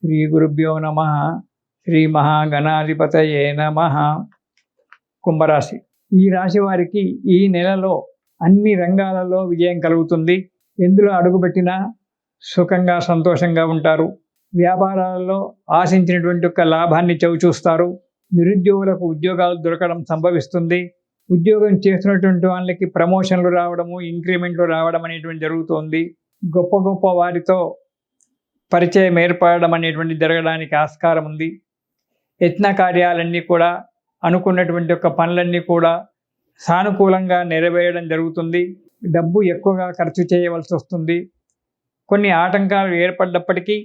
శ్రీ గురుభ్యో నమః. శ్రీ మహాగణాధిపతయే నమః. కుంభరాశి. ఈ రాశి వారికి ఈ నెలలో అన్ని రంగాలలో విజయం కలుగుతుంది. ఎందులో అడుగుపెట్టినా సుఖంగా సంతోషంగా ఉంటారు. వ్యాపారాలలో ఆశించినటువంటి ఒక లాభాన్ని చవిచూస్తారు. నిరుద్యోగులకు ఉద్యోగాలు దొరకడం సంభవిస్తుంది. ఉద్యోగం చేస్తున్నటువంటి వాళ్ళకి ప్రమోషన్లు రావడము, ఇంక్రిమెంట్లు రావడం అనేటువంటి జరుగుతుంది. గొప్ప గొప్ప వారితో పరిచయం ఏర్పడడం అనేటువంటి జరగడానికి ఆస్కారం ఉంది. యత్న కార్యాలన్నీ కూడా అనుకున్నటువంటి ఒక పనులన్నీ కూడా సానుకూలంగా నెరవేరడం జరుగుతుంది. డబ్బు ఎక్కువగా ఖర్చు చేయవలసి వస్తుంది. కొన్ని ఆటంకాలు ఏర్పడ్డప్పటికీ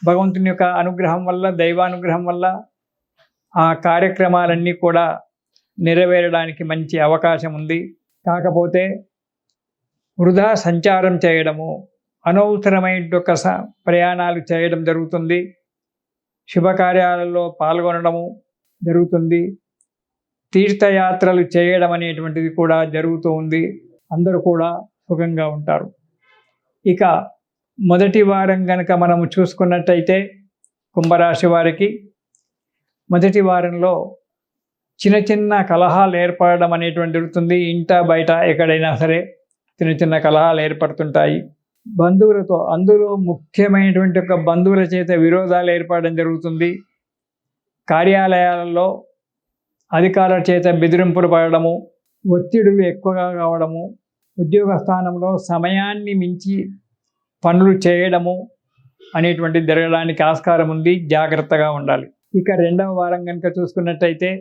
భగవంతుని యొక్క అనుగ్రహం వల్ల, దైవానుగ్రహం వల్ల ఆ కార్యక్రమాలన్నీ కూడా నెరవేరడానికి మంచి అవకాశం ఉంది. కాకపోతే వృధా సంచారం చేయడము, అనవసరమైన ప్రయాణాలు చేయడం జరుగుతుంది. శుభకార్యాలలో పాల్గొనడము జరుగుతుంది. తీర్థయాత్రలు చేయడం అనేటువంటిది కూడా జరుగుతూ ఉంది. అందరూ కూడా సుఖంగా ఉంటారు. ఇక మొదటి వారం కనుక మనము చూసుకున్నట్టయితే కుంభరాశి వారికి మొదటి వారంలో చిన్న చిన్న కలహాలు ఏర్పడడం అనేటువంటి జరుగుతుంది. ఇంట బయట ఎక్కడైనా సరే చిన్న చిన్న కలహాలు ఏర్పడుతుంటాయి. బంధువులతో, అందులో ముఖ్యమైనటువంటి ఒక బంధువుల చేత విరోధాలు ఏర్పడడం జరుగుతుంది. కార్యాలయాలలో అధికారుల చేత బెదిరింపులు పడడము, ఒత్తిడులు ఎక్కువగా కావడము, ఉద్యోగ స్థానంలో సమయాన్ని మించి పనులు చేయడము అనేటువంటిది జరగడానికి ఆస్కారం ఉంది. జాగ్రత్తగా ఉండాలి. ఇక రెండవ వారం కనుక చూసుకున్నట్టయితే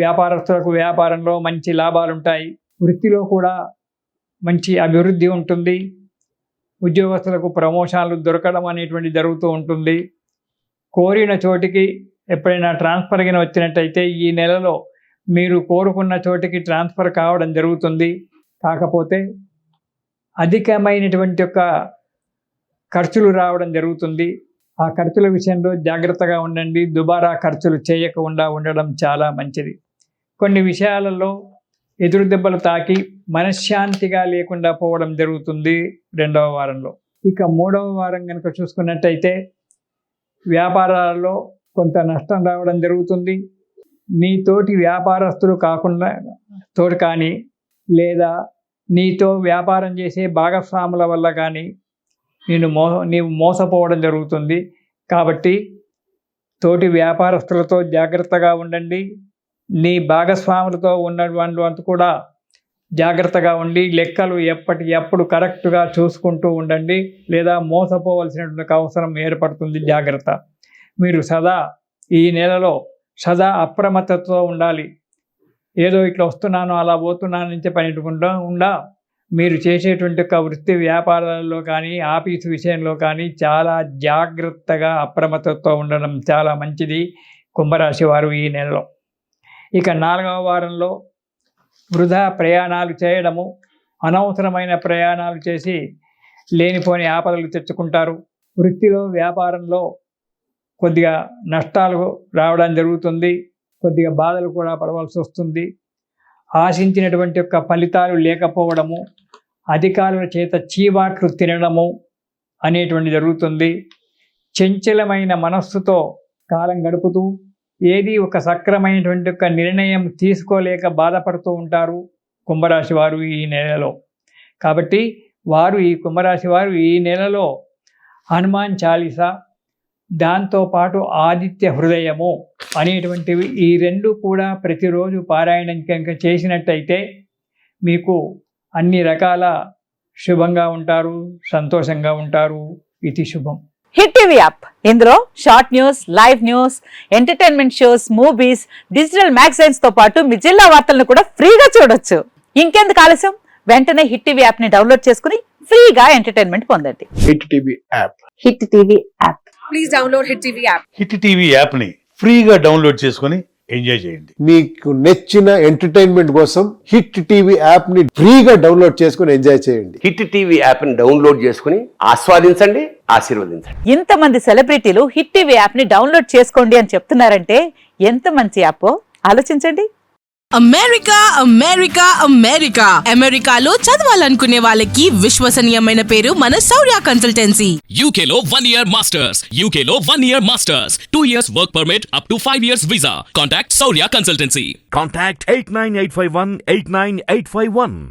వ్యాపారస్తులకు వ్యాపారంలో మంచి లాభాలు ఉంటాయి. వృత్తిలో కూడా మంచి అభివృద్ధి ఉంటుంది. ఉద్యోగస్తులకు ప్రమోషన్లు దొరకడం అనేటువంటి జరుగుతూ ఉంటుంది. కోరిన చోటికి ఎప్పుడైనా ట్రాన్స్ఫర్ కింద వచ్చినట్టయితే ఈ నెలలో మీరు కోరుకున్న చోటికి ట్రాన్స్ఫర్ కావడం జరుగుతుంది. కాకపోతే అధికమైనటువంటి యొక్క ఖర్చులు రావడం జరుగుతుంది. ఆ ఖర్చుల విషయంలో జాగ్రత్తగా ఉండండి. దుబారా ఖర్చులు చేయకుండా ఉండడం చాలా మంచిది. కొన్ని విషయాలలో ఎదురు దెబ్బలు తాకి మనశ్శాంతిగా లేకుండా పోవడం జరుగుతుంది రెండవ వారంలో. ఇక మూడవ వారం కనుక చూసుకున్నట్టయితే వ్యాపారాలలో కొంత నష్టం రావడం జరుగుతుంది. నీతోటి వ్యాపారస్తులు కాకుండా తోటి కానీ, లేదా నీతో వ్యాపారం చేసే భాగస్వాముల వల్ల కానీ నీవు మోసపోవడం జరుగుతుంది. కాబట్టి తోటి వ్యాపారస్తులతో జాగ్రత్తగా ఉండండి. నీ భాగస్వాములతో ఉన్నటువంటి కూడా జాగ్రత్తగా ఉండి లెక్కలు ఎప్పటికప్పుడు కరెక్ట్గా చూసుకుంటూ ఉండండి. లేదా మోసపోవలసినటువంటి అవసరం ఏర్పడుతుంది. జాగ్రత్త. మీరు ఈ నెలలో సదా అప్రమత్తతో ఉండాలి. ఏదో ఇట్లా వస్తున్నాను అలా పోతున్నాను నుంచి పనికుండా మీరు చేసేటువంటి ఒక వృత్తి వ్యాపారాలలో కానీ, ఆఫీసు విషయంలో కానీ చాలా జాగ్రత్తగా అప్రమత్తతో ఉండడం చాలా మంచిది కుంభరాశి వారు ఈ నెలలో. ఇక నాలుగవ వారంలో వృధా ప్రయాణాలు చేయడము, అనవసరమైన ప్రయాణాలు చేసి లేనిపోని ఆపదలు తెచ్చుకుంటారు. వృత్తిలో వ్యాపారంలో కొద్దిగా నష్టాలు రావడం జరుగుతుంది. కొద్దిగా బాధలు కూడా పడవలసి వస్తుంది. ఆశించినటువంటి యొక్క ఫలితాలు లేకపోవడము, అధికారుల చేత చీవాట్లు తినడము అనేటువంటి జరుగుతుంది. చంచలమైన మనస్సుతో కాలం గడుపుతూ ఏది ఒక సక్రమైనటువంటి ఒక నిర్ణయం తీసుకోలేక బాధపడుతూ ఉంటారు కుంభరాశి వారు ఈ నెలలో. కాబట్టి ఈ కుంభరాశి వారు ఈ నెలలో హనుమాన్ చాలీసా, దాంతోపాటు ఆదిత్య హృదయము అనేటువంటివి ఈ రెండు కూడా ప్రతిరోజు పారాయణం కనుక చేసినట్టయితే మీకు అన్ని రకాల శుభంగా ఉంటారు, సంతోషంగా ఉంటారు. ఇది శుభం. హిట్ టీవీ యాప్, ఇందులో short news, live news, entertainment shows, movies, digital magazines తో పాటు మీ జిల్లా వార్తలను కూడా ఫ్రీగా చూడొచ్చు. ఇంకెందుకు ఆలస్యం? వెంటనే హిట్ టీవీ యాప్ ని డౌన్లోడ్ చేసుకుని ఫ్రీగా ఎంటర్టైన్మెంట్ పొందండి. Hit TV app. Hit TV app. Please download hit TV app. Hit TV app ని ఫ్రీగా డౌన్లోడ్ చేసుకుని ఎంజాయ్ చేయండి. మీకు నచ్చిన ఎంటర్టైన్మెంట్ కోసం హిట్ టీవీ యాప్ ని ఫ్రీగా డౌన్లోడ్ చేసుకుని ఎంజాయ్ చేయండి. హిట్ టీవీ యాప్ ని డౌన్లోడ్ చేసుకుని ఆస్వాదించండి, ఆశీర్వదించండి. ఇంతమంది సెలబ్రిటీలు హిట్ టీవీ యాప్ ని డౌన్లోడ్ చేసుకోండి అని చెప్తున్నారంటే ఎంత మంచి యాప్ ఆలోచించండి. అమెరికా అమెరికా అమెరికా అమెరికాలో చదవాలనుకునే వాళ్ళకి విశ్వసనీయమైన పేరు మన శౌర్య consultancy. UK Law 1 Year Masters. UK Law 1 Year Masters. 2 years work permit up to 5 years visa. Contact Saurya Consultancy. Contact 89851 89851.